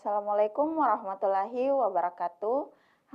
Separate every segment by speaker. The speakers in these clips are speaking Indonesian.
Speaker 1: Assalamualaikum warahmatullahi wabarakatuh.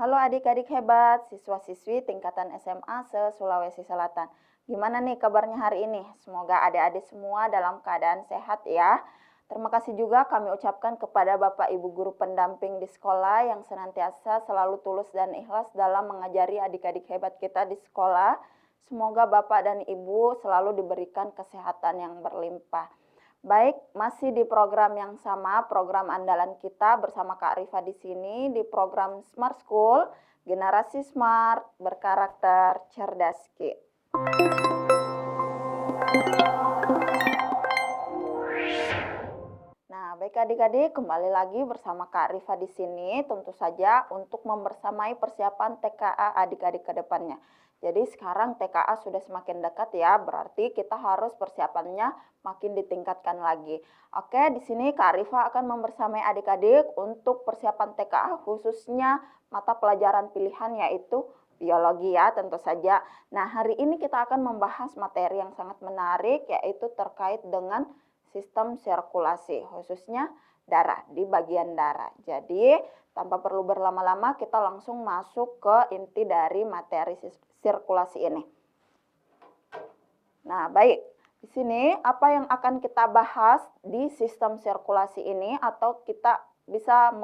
Speaker 1: Halo adik-adik hebat, siswa-siswi tingkatan SMA se-Sulawesi Selatan. Gimana nih kabarnya hari ini? Semoga adik-adik semua dalam keadaan sehat ya. Terima kasih juga kami ucapkan kepada Bapak Ibu Guru pendamping di sekolah yang senantiasa selalu tulus dan ikhlas dalam mengajari adik-adik hebat kita di sekolah. Semoga Bapak dan Ibu selalu diberikan kesehatan yang berlimpah. Baik, masih di program yang sama, program andalan kita bersama Kak Rifa di sini di program Smart School, Generasi Smart Berkarakter Cerdas Ki. Nah, baik adik-adik, kembali lagi bersama Kak Rifa di sini, tentu saja untuk membersamai persiapan TKA adik-adik ke depannya. Jadi sekarang TKA sudah semakin dekat ya, berarti kita harus persiapannya makin ditingkatkan lagi. Oke, di sini Kak Rifa akan membersamai adik-adik untuk persiapan TKA khususnya mata pelajaran pilihan yaitu biologi ya tentu saja. Nah, hari ini kita akan membahas materi yang sangat menarik yaitu terkait dengan sistem sirkulasi khususnya darah di bagian darah. Jadi tanpa perlu berlama-lama kita langsung masuk ke inti dari materi sirkulasi ini. Nah, baik. Di sini apa yang akan kita bahas di sistem sirkulasi ini atau kita bisa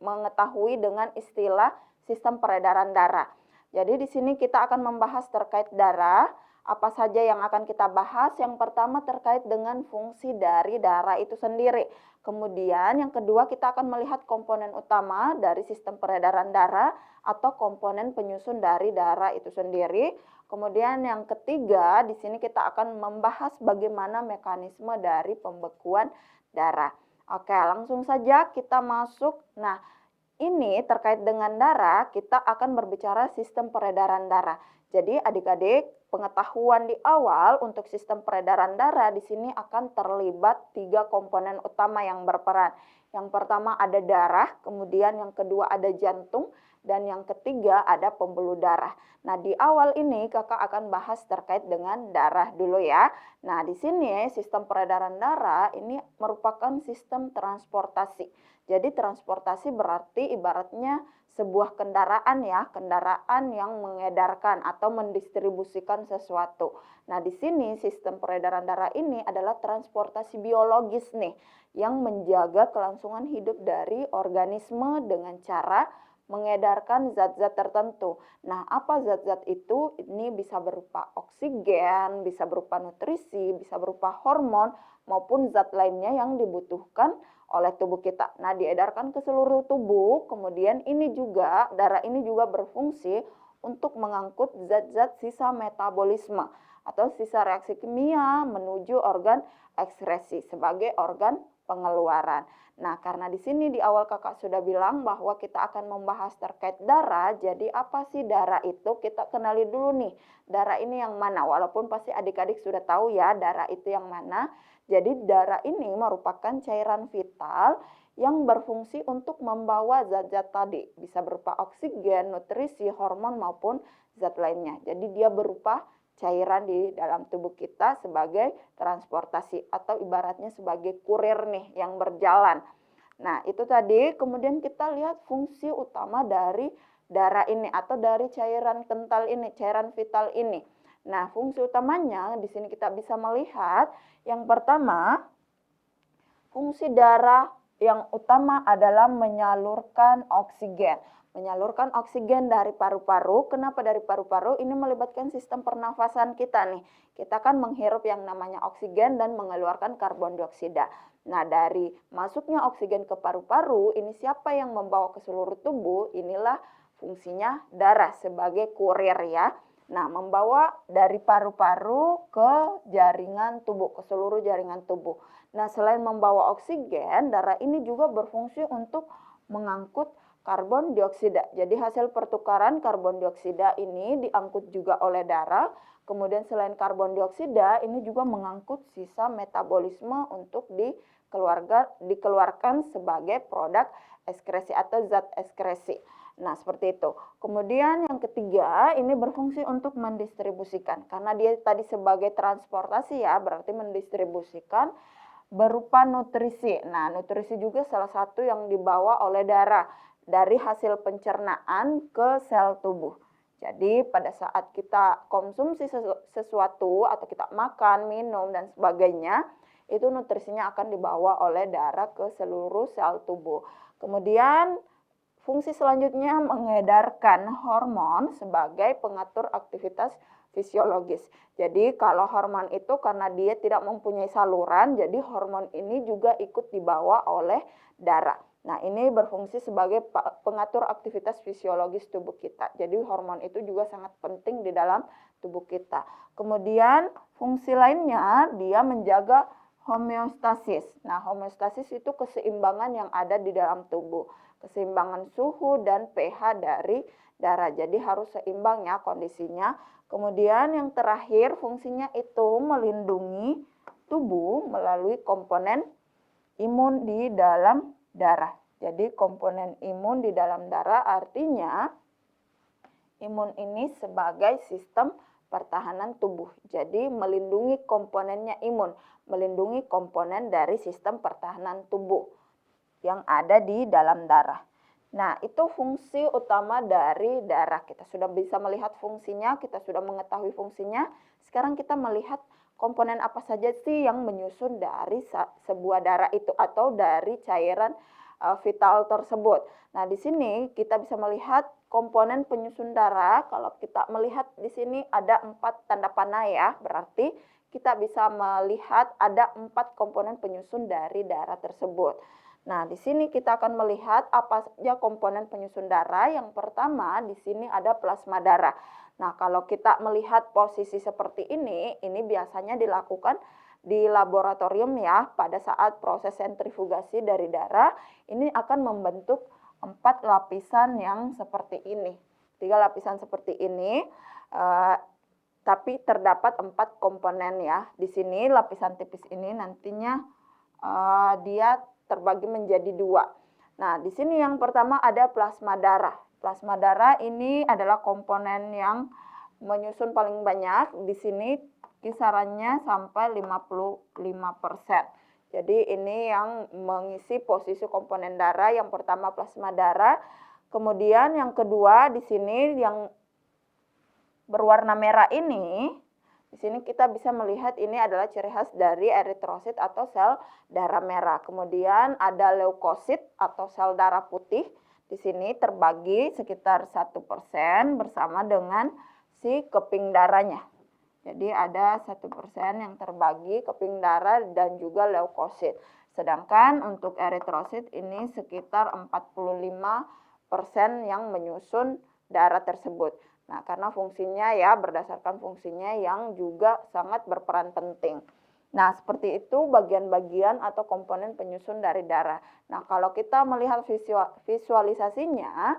Speaker 1: mengetahui dengan istilah sistem peredaran darah. Jadi di sini kita akan membahas terkait darah. Apa saja yang akan kita bahas? Yang pertama terkait dengan fungsi dari darah itu sendiri. Kemudian yang kedua kita akan melihat komponen utama dari sistem peredaran darah atau komponen penyusun dari darah itu sendiri. Kemudian yang ketiga di sini kita akan membahas bagaimana mekanisme dari pembekuan darah. Oke, langsung saja kita masuk. Nah, ini terkait dengan darah, kita akan berbicara sistem peredaran darah. Jadi adik-adik, pengetahuan di awal untuk sistem peredaran darah di sini akan terlibat 3 komponen utama yang berperan. Yang pertama ada darah, kemudian yang kedua ada jantung, dan yang ketiga ada pembuluh darah. Nah, di awal ini kakak akan bahas terkait dengan darah dulu ya. Nah, di sini sistem peredaran darah ini merupakan sistem transportasi. Jadi transportasi berarti ibaratnya sebuah kendaraan ya, kendaraan yang mengedarkan atau mendistribusikan sesuatu. Nah, di sini sistem peredaran darah ini adalah transportasi biologis nih, yang menjaga kelangsungan hidup dari organisme dengan cara mengedarkan zat-zat tertentu. Nah, apa zat-zat itu? Ini bisa berupa oksigen, bisa berupa nutrisi, bisa berupa hormon, maupun zat lainnya yang dibutuhkan oleh tubuh kita. Nah, diedarkan ke seluruh tubuh, kemudian ini juga, darah ini juga berfungsi untuk mengangkut zat-zat sisa metabolisme atau sisa reaksi kimia menuju organ ekskresi sebagai organ pengeluaran. Nah, karena di sini di awal kakak sudah bilang bahwa kita akan membahas terkait darah, jadi apa sih darah itu? Kita kenali dulu nih, darah ini yang mana? Walaupun pasti adik-adik sudah tahu ya darah itu yang mana. Jadi darah ini merupakan cairan vital yang berfungsi untuk membawa zat-zat tadi, bisa berupa oksigen, nutrisi, hormon maupun zat lainnya. Jadi dia berupa cairan di dalam tubuh kita sebagai transportasi atau ibaratnya sebagai kurir nih yang berjalan. Nah, itu tadi. Kemudian kita lihat fungsi utama dari darah ini atau dari cairan kental ini, cairan vital ini. Nah, fungsi utamanya di sini kita bisa melihat yang pertama, fungsi darah yang utama adalah menyalurkan oksigen. Menyalurkan oksigen dari paru-paru. Kenapa dari paru-paru? Ini melibatkan sistem pernafasan kita nih. Kita kan menghirup yang namanya oksigen dan mengeluarkan karbon dioksida. Nah, dari masuknya oksigen ke paru-paru, ini siapa yang membawa ke seluruh tubuh? Inilah fungsinya darah sebagai kurir ya. Nah, membawa dari paru-paru ke jaringan tubuh, ke seluruh jaringan tubuh. Nah, selain membawa oksigen, darah ini juga berfungsi untuk mengangkut karbon dioksida. Jadi hasil pertukaran karbon dioksida ini diangkut juga oleh darah. Kemudian selain karbon dioksida, ini juga mengangkut sisa metabolisme untuk dikeluarkan sebagai produk ekskresi atau zat ekskresi. Nah, seperti itu. Kemudian yang ketiga, ini berfungsi untuk mendistribusikan. Karena dia tadi sebagai transportasi ya, berarti mendistribusikan berupa nutrisi. Nah, nutrisi juga salah satu yang dibawa oleh darah dari hasil pencernaan ke sel tubuh. Jadi pada saat kita konsumsi sesuatu atau kita makan, minum, dan sebagainya, itu nutrisinya akan dibawa oleh darah ke seluruh sel tubuh. Kemudian fungsi selanjutnya mengedarkan hormon sebagai pengatur aktivitas fisiologis. Jadi kalau hormon itu karena dia tidak mempunyai saluran, jadi hormon ini juga ikut dibawa oleh darah. Nah, ini berfungsi sebagai pengatur aktivitas fisiologis tubuh kita. Jadi hormon itu juga sangat penting di dalam tubuh kita. Kemudian fungsi lainnya dia menjaga homeostasis. Nah, homeostasis itu keseimbangan yang ada di dalam tubuh. Keseimbangan suhu dan pH dari darah. Jadi harus seimbang ya kondisinya. Kemudian yang terakhir fungsinya itu melindungi tubuh melalui komponen imun di dalam darah. Jadi komponen imun di dalam darah artinya imun ini sebagai sistem pertahanan tubuh. Jadi melindungi komponennya imun, melindungi komponen dari sistem pertahanan tubuh yang ada di dalam darah. Nah, itu fungsi utama dari darah. Kita sudah bisa melihat fungsinya, kita sudah mengetahui fungsinya. Sekarang kita melihat komponen apa saja sih yang menyusun dari sebuah darah itu atau dari cairan vital tersebut. Nah, di sini kita bisa melihat komponen penyusun darah. Kalau kita melihat di sini ada 4 tanda panah ya, berarti kita bisa melihat ada 4 komponen penyusun dari darah tersebut. Nah, di sini kita akan melihat apa saja komponen penyusun darah. Yang pertama, di sini ada plasma darah. Nah, kalau kita melihat posisi seperti ini biasanya dilakukan di laboratorium ya, pada saat proses sentrifugasi dari darah, ini akan membentuk 4 lapisan yang seperti ini. 3 lapisan seperti ini, tapi terdapat 4 komponen ya. Di sini lapisan tipis ini nantinya dia terbagi menjadi 2. Nah, di sini yang pertama ada plasma darah. Plasma darah ini adalah komponen yang menyusun paling banyak. Di sini kisarannya sampai 55%. Jadi ini yang mengisi posisi komponen darah. Yang pertama plasma darah. Kemudian yang kedua di sini yang berwarna merah ini, di sini kita bisa melihat ini adalah ciri khas dari eritrosit atau sel darah merah. Kemudian ada leukosit atau sel darah putih. Di sini terbagi sekitar 1% bersama dengan si keping darahnya. Jadi ada 1% yang terbagi keping darah dan juga leukosit. Sedangkan untuk eritrosit ini sekitar 45% yang menyusun darah tersebut. Nah, karena fungsinya ya berdasarkan fungsinya yang juga sangat berperan penting. Nah, seperti itu bagian-bagian atau komponen penyusun dari darah. Nah, kalau kita melihat visualisasinya,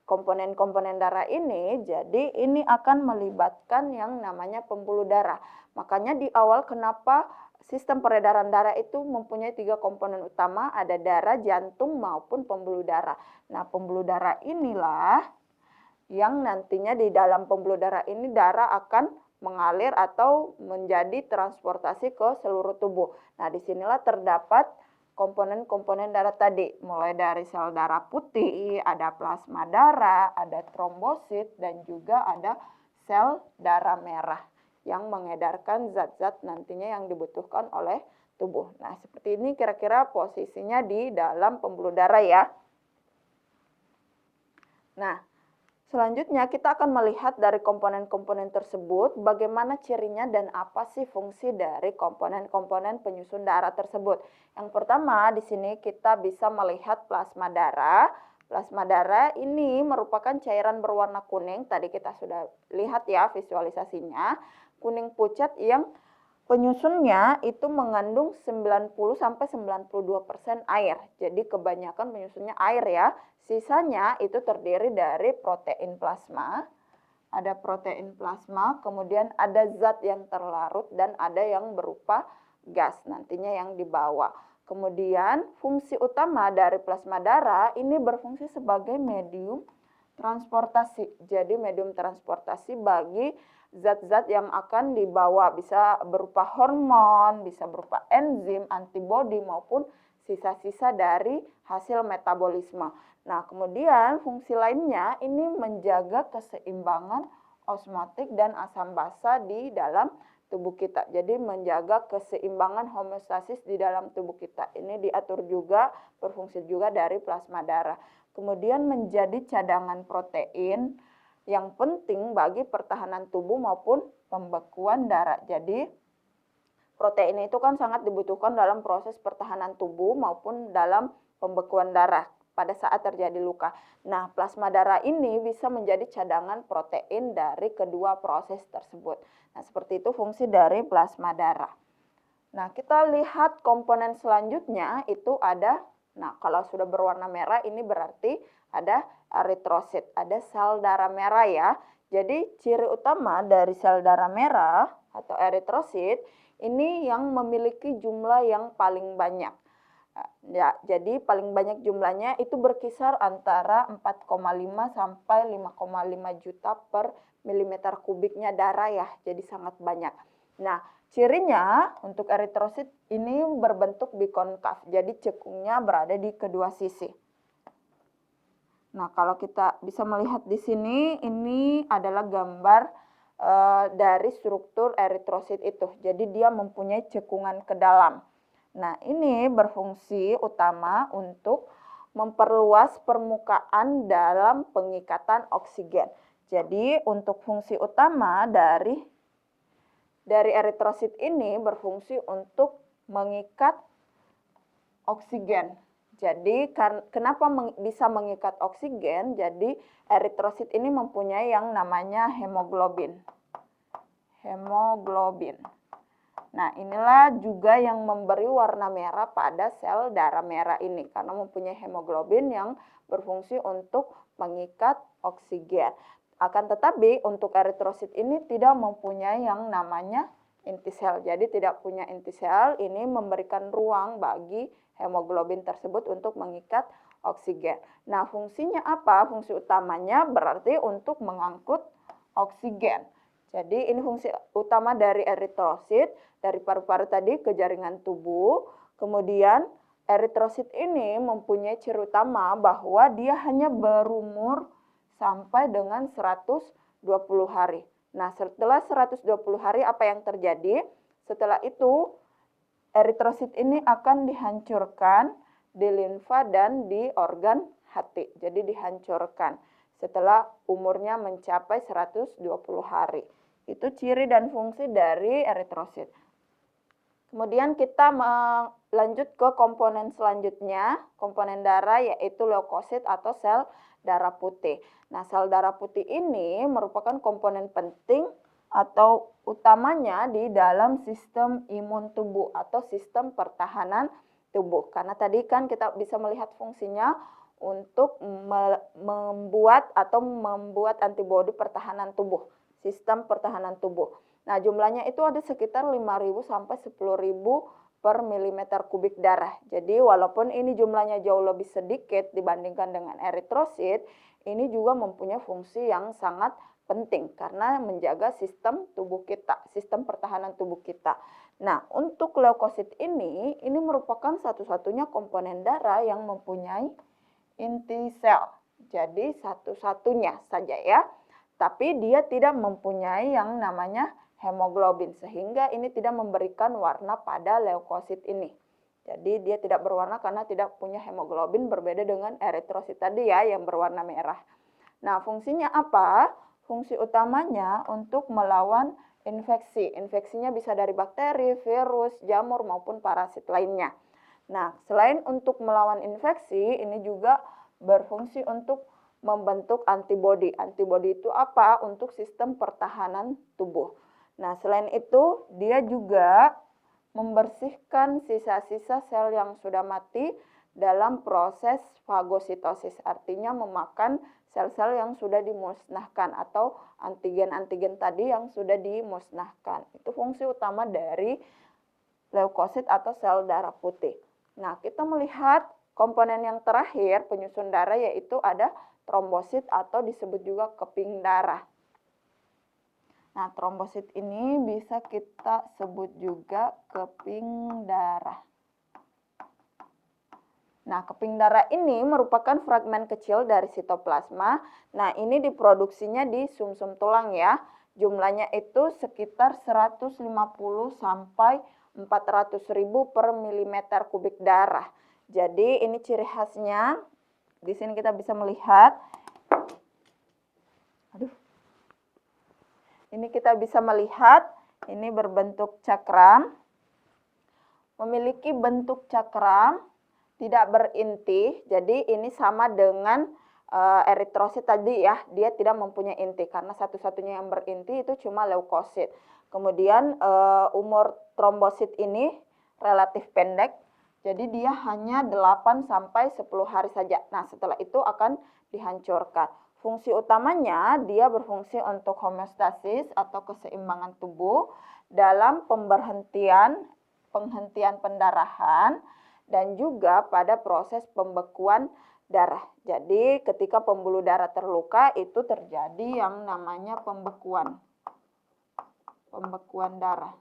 Speaker 1: komponen-komponen darah ini, jadi ini akan melibatkan yang namanya pembuluh darah. Makanya di awal kenapa sistem peredaran darah itu mempunyai 3 komponen utama, ada darah, jantung, maupun pembuluh darah. Nah, pembuluh darah inilah yang nantinya di dalam pembuluh darah ini darah akan mengalir atau menjadi transportasi ke seluruh tubuh. Nah, disinilah terdapat komponen-komponen darah tadi, mulai dari sel darah putih, ada plasma darah, ada trombosit, dan juga ada sel darah merah yang mengedarkan zat-zat nantinya yang dibutuhkan oleh tubuh. Nah, seperti ini kira-kira posisinya di dalam pembuluh darah ya. Nah, selanjutnya kita akan melihat dari komponen-komponen tersebut bagaimana cirinya dan apa sih fungsi dari komponen-komponen penyusun darah tersebut. Yang pertama di sini kita bisa melihat plasma darah. Plasma darah ini merupakan cairan berwarna kuning, tadi kita sudah lihat ya visualisasinya, kuning pucat yang penyusunnya itu mengandung 90-92% air. Jadi kebanyakan penyusunnya air ya. Sisanya itu terdiri dari protein plasma. Ada protein plasma, kemudian ada zat yang terlarut dan ada yang berupa gas nantinya yang dibawa. Kemudian fungsi utama dari plasma darah ini berfungsi sebagai medium transportasi. Jadi medium transportasi bagi zat-zat yang akan dibawa, bisa berupa hormon, bisa berupa enzim, antibodi, maupun sisa-sisa dari hasil metabolisme. Nah, kemudian fungsi lainnya ini menjaga keseimbangan osmotik dan asam basa di dalam tubuh kita. Jadi menjaga keseimbangan homeostasis di dalam tubuh kita. Ini diatur juga, berfungsi juga dari plasma darah. Kemudian menjadi cadangan protein yang penting bagi pertahanan tubuh maupun pembekuan darah. Jadi protein itu kan sangat dibutuhkan dalam proses pertahanan tubuh maupun dalam pembekuan darah pada saat terjadi luka. Nah, plasma darah ini bisa menjadi cadangan protein dari kedua proses tersebut. Nah, seperti itu fungsi dari plasma darah. Nah, kita lihat komponen selanjutnya itu ada, nah kalau sudah berwarna merah ini berarti ada eritrosit, ada sel darah merah ya. Jadi ciri utama dari sel darah merah atau eritrosit ini yang memiliki jumlah yang paling banyak. Ya, jadi paling banyak jumlahnya itu berkisar antara 4,5 sampai 5,5 juta per milimeter kubiknya darah ya. Jadi sangat banyak. Nah, cirinya untuk eritrosit ini berbentuk bikonkav. Jadi cekungnya berada di kedua sisi. Nah, kalau kita bisa melihat di sini, ini adalah gambar dari struktur eritrosit itu. Jadi dia mempunyai cekungan ke dalam. Nah, ini berfungsi utama untuk memperluas permukaan dalam pengikatan oksigen. Jadi untuk fungsi utama dari eritrosit ini berfungsi untuk mengikat oksigen. Jadi kenapa bisa mengikat oksigen? Jadi eritrosit ini mempunyai yang namanya hemoglobin. Hemoglobin. Nah, inilah juga yang memberi warna merah pada sel darah merah ini karena mempunyai hemoglobin yang berfungsi untuk mengikat oksigen. Akan tetapi untuk eritrosit ini tidak mempunyai yang namanya inti sel. Jadi tidak punya inti sel, ini memberikan ruang bagi hemoglobin tersebut untuk mengikat oksigen. Nah, fungsinya apa? Fungsi utamanya berarti untuk mengangkut oksigen. Jadi ini fungsi utama dari eritrosit, dari paru-paru tadi ke jaringan tubuh. Kemudian eritrosit ini mempunyai ciri utama bahwa dia hanya berumur sampai dengan 120 hari. Nah, setelah 120 hari apa yang terjadi? Setelah itu eritrosit ini akan dihancurkan di limfa dan di organ hati. Jadi dihancurkan setelah umurnya mencapai 120 hari. Itu ciri dan fungsi dari eritrosit. Kemudian kita lanjut ke komponen selanjutnya, komponen darah yaitu leukosit atau sel darah putih. Nah, sel darah putih ini merupakan komponen penting atau utamanya di dalam sistem imun tubuh atau sistem pertahanan tubuh. Karena tadi kan kita bisa melihat fungsinya untuk membuat antibodi pertahanan tubuh, sistem pertahanan tubuh. Nah, jumlahnya itu ada sekitar 5.000 sampai 10.000 per milimeter kubik darah. Jadi walaupun ini jumlahnya jauh lebih sedikit dibandingkan dengan eritrosit, ini juga mempunyai fungsi yang sangat penting karena menjaga sistem tubuh kita, sistem pertahanan tubuh kita. Nah, untuk leukosit ini merupakan satu-satunya komponen darah yang mempunyai inti sel. Jadi satu-satunya saja ya. Tapi dia tidak mempunyai yang namanya hemoglobin sehingga ini tidak memberikan warna pada leukosit ini. Jadi dia tidak berwarna karena tidak punya hemoglobin, berbeda dengan eritrosit tadi ya yang berwarna merah. Nah, fungsinya apa? Fungsi utamanya untuk melawan infeksi. Infeksinya bisa dari bakteri, virus, jamur maupun parasit lainnya. Nah, selain untuk melawan infeksi, ini juga berfungsi untuk membentuk antibodi. Antibodi itu apa? Untuk sistem pertahanan tubuh. Nah, selain itu, dia juga membersihkan sisa-sisa sel yang sudah mati dalam proses fagositosis, artinya memakan sel-sel yang sudah dimusnahkan atau antigen-antigen tadi yang sudah dimusnahkan. Itu fungsi utama dari leukosit atau sel darah putih. Nah, kita melihat komponen yang terakhir penyusun darah yaitu ada trombosit atau disebut juga keping darah. Nah, trombosit ini bisa kita sebut juga keping darah. Nah, keping darah ini merupakan fragmen kecil dari sitoplasma. Nah, ini diproduksinya di sumsum tulang ya. Jumlahnya itu sekitar 150 sampai 400.000 per milimeter kubik darah. Jadi, ini ciri khasnya. Di sini kita bisa melihat. Ini kita bisa melihat, ini berbentuk cakram. Memiliki bentuk cakram, tidak berinti, jadi ini sama dengan eritrosit tadi ya, dia tidak mempunyai inti karena satu-satunya yang berinti itu cuma leukosit. Kemudian umur trombosit ini relatif pendek, jadi dia hanya 8 sampai 10 hari saja. Nah, setelah itu akan dihancurkan. Fungsi utamanya dia berfungsi untuk homeostasis atau keseimbangan tubuh dalam penghentian pendarahan dan juga pada proses pembekuan darah. Jadi ketika pembuluh darah terluka itu terjadi yang namanya pembekuan darah.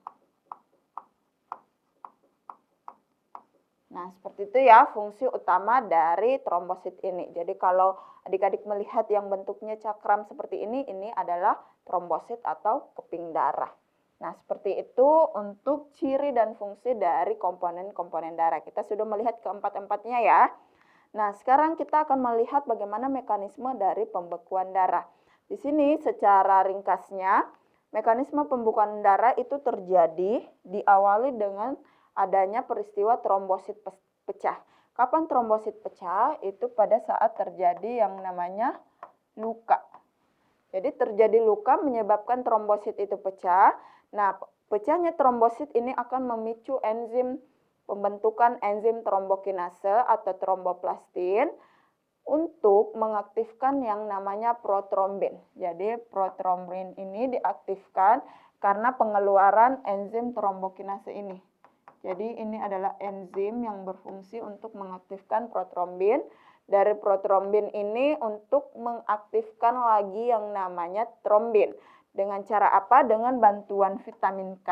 Speaker 1: Nah, seperti itu ya fungsi utama dari trombosit ini. Jadi kalau adik-adik melihat yang bentuknya cakram seperti ini adalah trombosit atau keping darah. Nah, seperti itu untuk ciri dan fungsi dari komponen-komponen darah. Kita sudah melihat keempat-empatnya ya. Nah, sekarang kita akan melihat bagaimana mekanisme dari pembekuan darah. Di sini secara ringkasnya, mekanisme pembekuan darah itu terjadi diawali dengan adanya peristiwa trombosit pecah. Kapan trombosit pecah? Itu pada saat terjadi yang namanya luka. Jadi terjadi luka menyebabkan trombosit itu pecah. Nah, pecahnya trombosit ini akan memicu pembentukan enzim trombokinase atau tromboplastin untuk mengaktifkan yang namanya protrombin. Jadi protrombin ini diaktifkan karena pengeluaran enzim trombokinase ini. Jadi ini adalah enzim yang berfungsi untuk mengaktifkan protrombin. Dari protrombin ini untuk mengaktifkan lagi yang namanya trombin. Dengan cara apa? Dengan bantuan vitamin K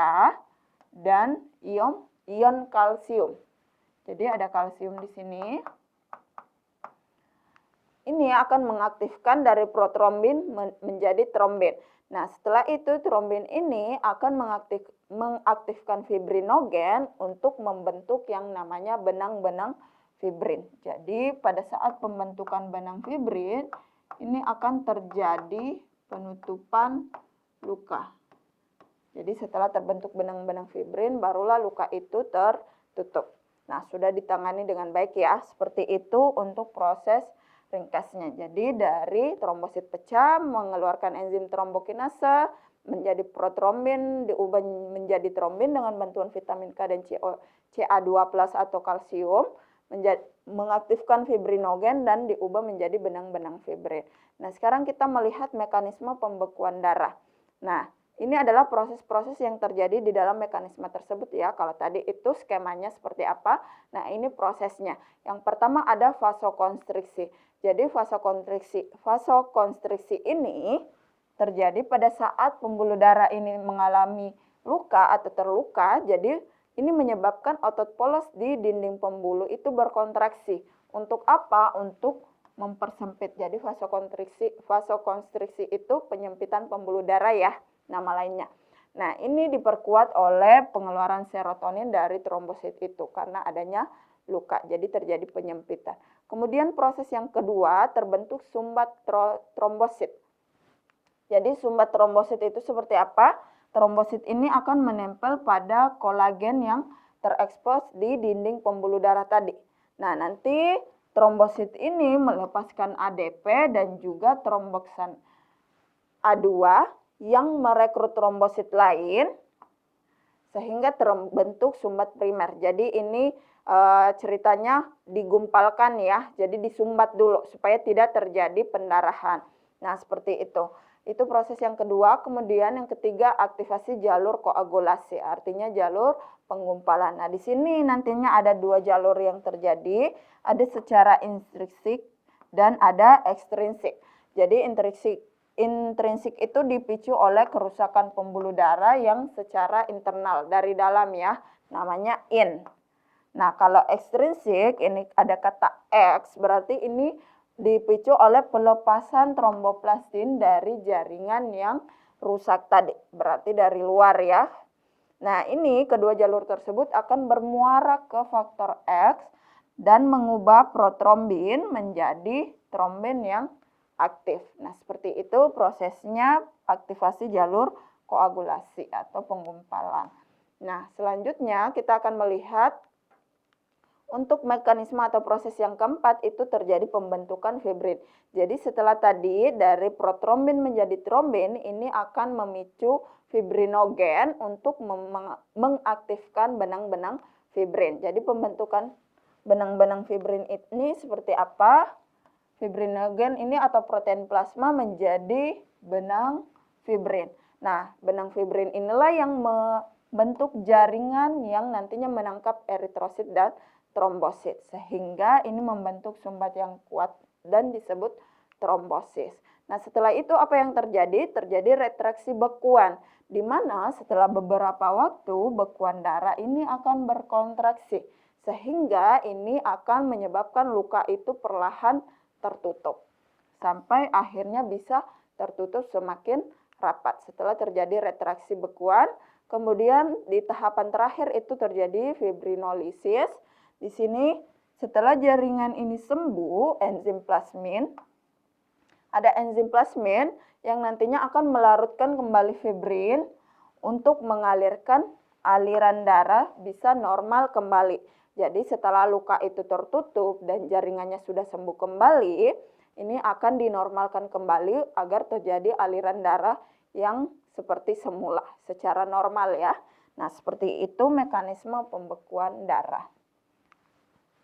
Speaker 1: dan ion kalsium. Jadi ada kalsium di sini. Ini akan mengaktifkan dari protrombin menjadi trombin. Nah, setelah itu trombin ini akan mengaktifkan fibrinogen untuk membentuk yang namanya benang-benang fibrin. Jadi, pada saat pembentukan benang fibrin, ini akan terjadi penutupan luka. Jadi, setelah terbentuk benang-benang fibrin, barulah luka itu tertutup. Nah, sudah ditangani dengan baik ya. Seperti itu untuk proses ringkasnya. Jadi dari trombosit pecah mengeluarkan enzim trombokinase menjadi protrombin, diubah menjadi trombin dengan bantuan vitamin K dan Ca2+ atau kalsium, mengaktifkan fibrinogen dan diubah menjadi benang-benang fibrin. Nah, sekarang kita melihat mekanisme pembekuan darah. Nah, ini adalah proses-proses yang terjadi di dalam mekanisme tersebut ya. Kalau tadi itu skemanya seperti apa? Nah, ini prosesnya. Yang pertama ada vasokonstriksi. Jadi vasokonstriksi ini terjadi pada saat pembuluh darah ini mengalami luka atau terluka. Jadi ini menyebabkan otot polos di dinding pembuluh itu berkontraksi. Untuk apa? Untuk mempersempit. Jadi vasokonstriksi itu penyempitan pembuluh darah ya, nama lainnya. Nah, ini diperkuat oleh pengeluaran serotonin dari trombosit itu karena adanya luka. Jadi terjadi penyempitan. Kemudian proses yang kedua terbentuk sumbat trombosit. Jadi sumbat trombosit itu seperti apa? Trombosit ini akan menempel pada kolagen yang terekspos di dinding pembuluh darah tadi. Nah, nanti trombosit ini melepaskan ADP dan juga tromboksan A2 yang merekrut trombosit lain sehingga terbentuk sumbat primer. Jadi ini ceritanya digumpalkan ya, jadi disumbat dulu supaya tidak terjadi pendarahan. Nah, seperti itu. Itu proses yang kedua. Kemudian yang ketiga aktivasi jalur koagulasi, artinya jalur penggumpalan. Nah, di sini nantinya ada dua jalur yang terjadi, ada secara intrinsik dan ada ekstrinsik. Jadi intrinsik itu dipicu oleh kerusakan pembuluh darah yang secara internal dari dalam ya, namanya in. Nah, kalau ekstrinsik ini ada kata X, berarti ini dipicu oleh pelepasan tromboplastin dari jaringan yang rusak tadi, berarti dari luar ya. Nah, ini kedua jalur tersebut akan bermuara ke faktor X dan mengubah protrombin menjadi trombin yang aktif. Nah, seperti itu prosesnya aktivasi jalur koagulasi atau penggumpalan. Nah, selanjutnya kita akan melihat untuk mekanisme atau proses yang keempat itu terjadi pembentukan fibrin. Jadi setelah tadi dari protrombin menjadi trombin, ini akan memicu fibrinogen untuk mengaktifkan benang-benang fibrin. Jadi pembentukan benang-benang fibrin ini seperti apa? Fibrinogen ini atau protein plasma menjadi benang fibrin. Nah, benang fibrin inilah yang membentuk jaringan yang nantinya menangkap eritrosit dan trombosit. Sehingga ini membentuk sumbat yang kuat dan disebut trombosis. Nah, setelah itu apa yang terjadi? Terjadi retraksi bekuan, di mana setelah beberapa waktu bekuan darah ini akan berkontraksi. Sehingga ini akan menyebabkan luka itu perlahan tertutup. Sampai akhirnya bisa tertutup semakin rapat. Setelah terjadi retraksi bekuan, kemudian di tahapan terakhir itu terjadi fibrinolisis. Di sini setelah jaringan ini sembuh, enzim plasmin, ada enzim plasmin yang nantinya akan melarutkan kembali fibrin untuk mengalirkan aliran darah bisa normal kembali. Jadi setelah luka itu tertutup dan jaringannya sudah sembuh kembali, ini akan dinormalkan kembali agar terjadi aliran darah yang seperti semula, secara normal ya. Nah, seperti itu mekanisme pembekuan darah.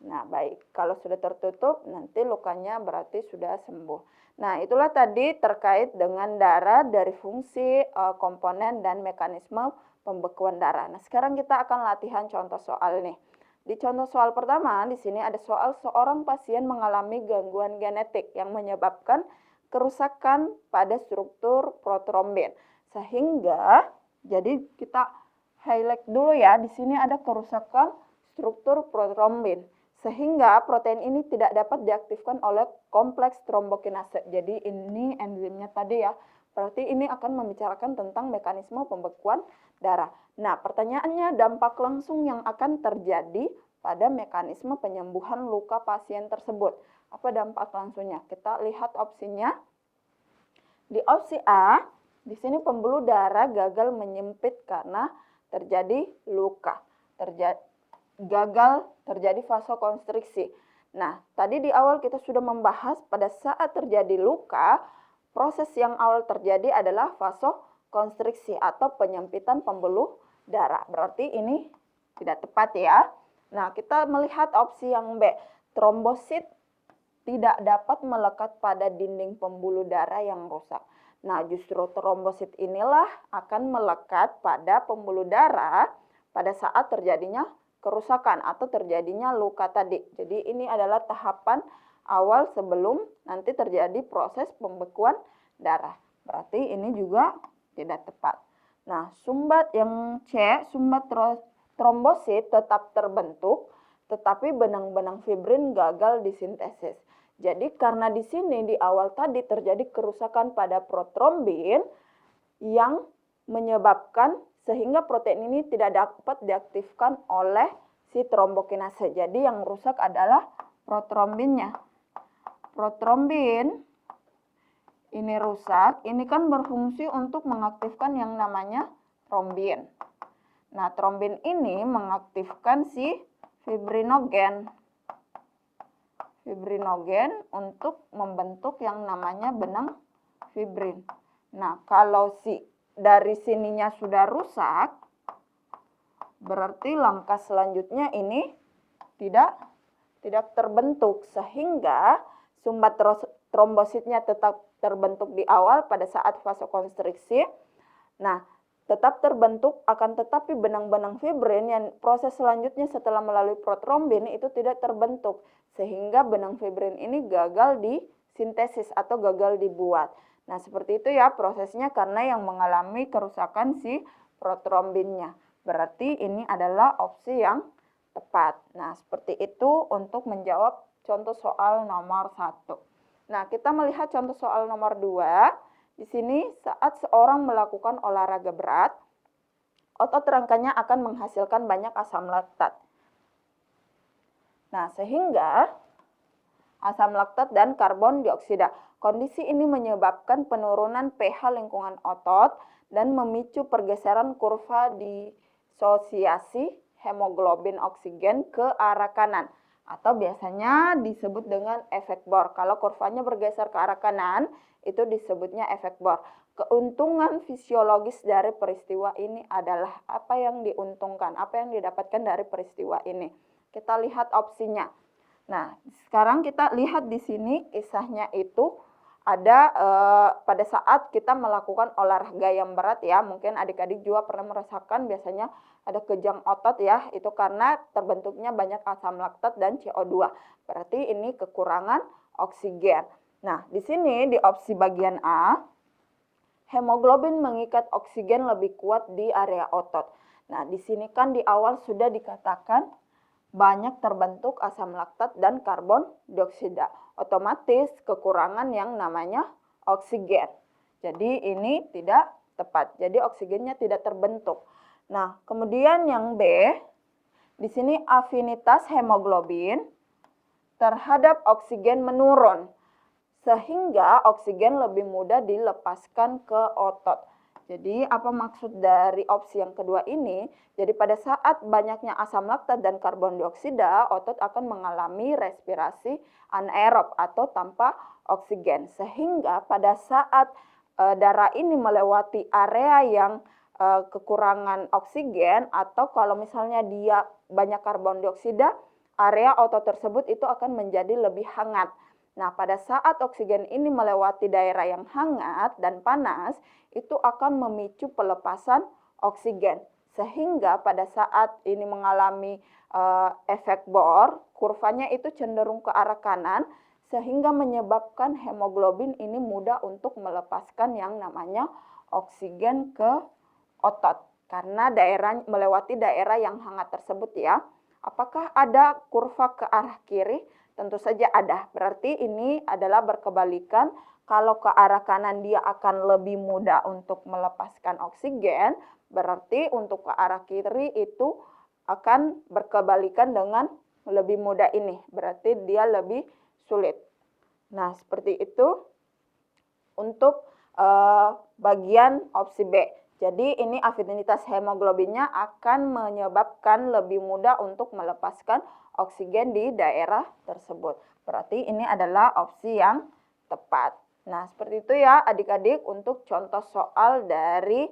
Speaker 1: Nah, baik, kalau sudah tertutup nanti lukanya berarti sudah sembuh. Nah, itulah tadi terkait dengan darah dari fungsi, komponen, dan mekanisme pembekuan darah. Nah, sekarang kita akan latihan contoh soal nih. Di contoh soal pertama, di sini ada soal seorang pasien mengalami gangguan genetik yang menyebabkan kerusakan pada struktur protrombin. Sehingga, jadi kita highlight dulu ya, di sini ada kerusakan struktur protrombin. Sehingga protein ini tidak dapat diaktifkan oleh kompleks trombokinase. Jadi ini enzimnya tadi ya. Berarti ini akan membicarakan tentang mekanisme pembekuan darah. Nah, pertanyaannya dampak langsung yang akan terjadi pada mekanisme penyembuhan luka pasien tersebut. Apa dampak langsungnya? Kita lihat opsinya. Di opsi A, di sini pembuluh darah gagal menyempit karena terjadi luka. Gagal terjadi vasokonstriksi. Nah, tadi di awal kita sudah membahas pada saat terjadi luka, proses yang awal terjadi adalah vasokonstriksi atau penyempitan pembuluh darah. Berarti ini tidak tepat ya. Nah, kita melihat opsi yang B. Trombosit tidak dapat melekat pada dinding pembuluh darah yang rusak. Nah, justru trombosit inilah akan melekat pada pembuluh darah pada saat terjadinya kerusakan atau terjadinya luka tadi. Jadi ini adalah tahapan awal sebelum nanti terjadi proses pembekuan darah. Berarti ini juga tidak tepat. Nah, sumbat yang C, sumbat trombosit tetap terbentuk, tetapi benang-benang fibrin gagal disintesis. Jadi karena di sini di awal tadi terjadi kerusakan pada protrombin yang menyebabkan sehingga protein ini tidak dapat diaktifkan oleh si trombokinase. Jadi yang rusak adalah protrombinnya. Protrombin ini rusak, ini kan berfungsi untuk mengaktifkan yang namanya trombin. Nah, trombin ini mengaktifkan si fibrinogen. Fibrinogen untuk membentuk yang namanya benang fibrin. Nah, kalau dari sininya sudah rusak, berarti langkah selanjutnya ini tidak terbentuk, sehingga sumbat trombositnya tetap terbentuk di awal pada saat vasokonstriksi. Nah, tetap terbentuk, akan tetapi benang-benang fibrin yang proses selanjutnya setelah melalui protrombin itu tidak terbentuk, sehingga benang fibrin ini gagal disintesis atau gagal dibuat. Nah, seperti itu ya prosesnya karena yang mengalami kerusakan si protrombinnya. Berarti ini adalah opsi yang tepat. Nah, seperti itu untuk menjawab contoh soal nomor 1. Nah, kita melihat contoh soal nomor 2. Di sini saat seorang melakukan olahraga berat, otot rangkanya akan menghasilkan banyak asam laktat. Nah, sehingga asam laktat dan karbon dioksida. Kondisi ini menyebabkan penurunan pH lingkungan otot dan memicu pergeseran kurva disosiasi hemoglobin oksigen ke arah kanan atau biasanya disebut dengan efek Bohr. Kalau kurvanya bergeser ke arah kanan, itu disebutnya efek Bohr. Keuntungan fisiologis dari peristiwa ini adalah apa yang diuntungkan, apa yang didapatkan dari peristiwa ini. Kita lihat opsinya. Nah, sekarang kita lihat di sini kisahnya itu ada pada saat kita melakukan olahraga yang berat ya, mungkin adik-adik juga pernah merasakan biasanya ada kejang otot ya, itu karena terbentuknya banyak asam laktat dan CO2. Berarti ini kekurangan oksigen. Nah, di sini di opsi bagian A, hemoglobin mengikat oksigen lebih kuat di area otot. Nah, di sini kan di awal sudah dikatakan banyak terbentuk asam laktat dan karbon dioksida. Otomatis kekurangan yang namanya oksigen. Jadi ini tidak tepat. Jadi oksigennya tidak terbentuk. Nah, kemudian yang B, di sini afinitas hemoglobin terhadap oksigen menurun sehingga oksigen lebih mudah dilepaskan ke otot. Jadi apa maksud dari opsi yang kedua ini? Jadi pada saat banyaknya asam laktat dan karbon dioksida, otot akan mengalami respirasi anaerob atau tanpa oksigen. Sehingga pada saat darah ini melewati area yang kekurangan oksigen atau kalau misalnya dia banyak karbon dioksida, area otot tersebut itu akan menjadi lebih hangat. Nah, pada saat oksigen ini melewati daerah yang hangat dan panas, itu akan memicu pelepasan oksigen. Sehingga pada saat ini mengalami efek Bohr, kurvanya itu cenderung ke arah kanan, sehingga menyebabkan hemoglobin ini mudah untuk melepaskan yang namanya oksigen ke otot. Karena melewati daerah yang hangat tersebut ya. Apakah ada kurva ke arah kiri? Tentu saja ada. Berarti ini adalah berkebalikan. Kalau ke arah kanan dia akan lebih mudah untuk melepaskan oksigen. Berarti untuk ke arah kiri itu akan berkebalikan dengan lebih mudah ini. Berarti dia lebih sulit. Nah, seperti itu untuk bagian opsi B. Jadi ini afinitas hemoglobinnya akan menyebabkan lebih mudah untuk melepaskan oksigen di daerah tersebut. Berarti ini adalah opsi yang tepat. Nah, seperti itu ya adik-adik untuk contoh soal dari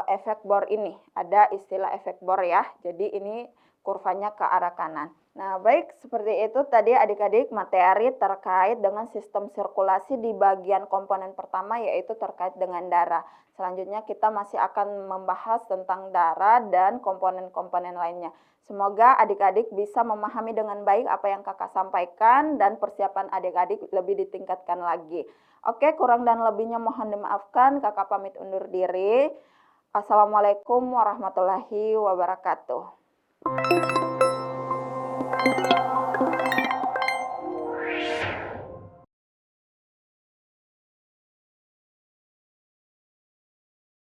Speaker 1: efek Bohr ini. Ada istilah efek Bohr ya. Jadi ini kurvanya ke arah kanan. Nah, baik, seperti itu tadi adik-adik materi terkait dengan sistem sirkulasi di bagian komponen pertama yaitu terkait dengan darah. Selanjutnya kita masih akan membahas tentang darah dan komponen-komponen lainnya. Semoga adik-adik bisa memahami dengan baik apa yang kakak sampaikan dan persiapan adik-adik lebih ditingkatkan lagi. Oke, kurang dan lebihnya mohon dimaafkan, kakak pamit undur diri. Assalamualaikum warahmatullahi wabarakatuh.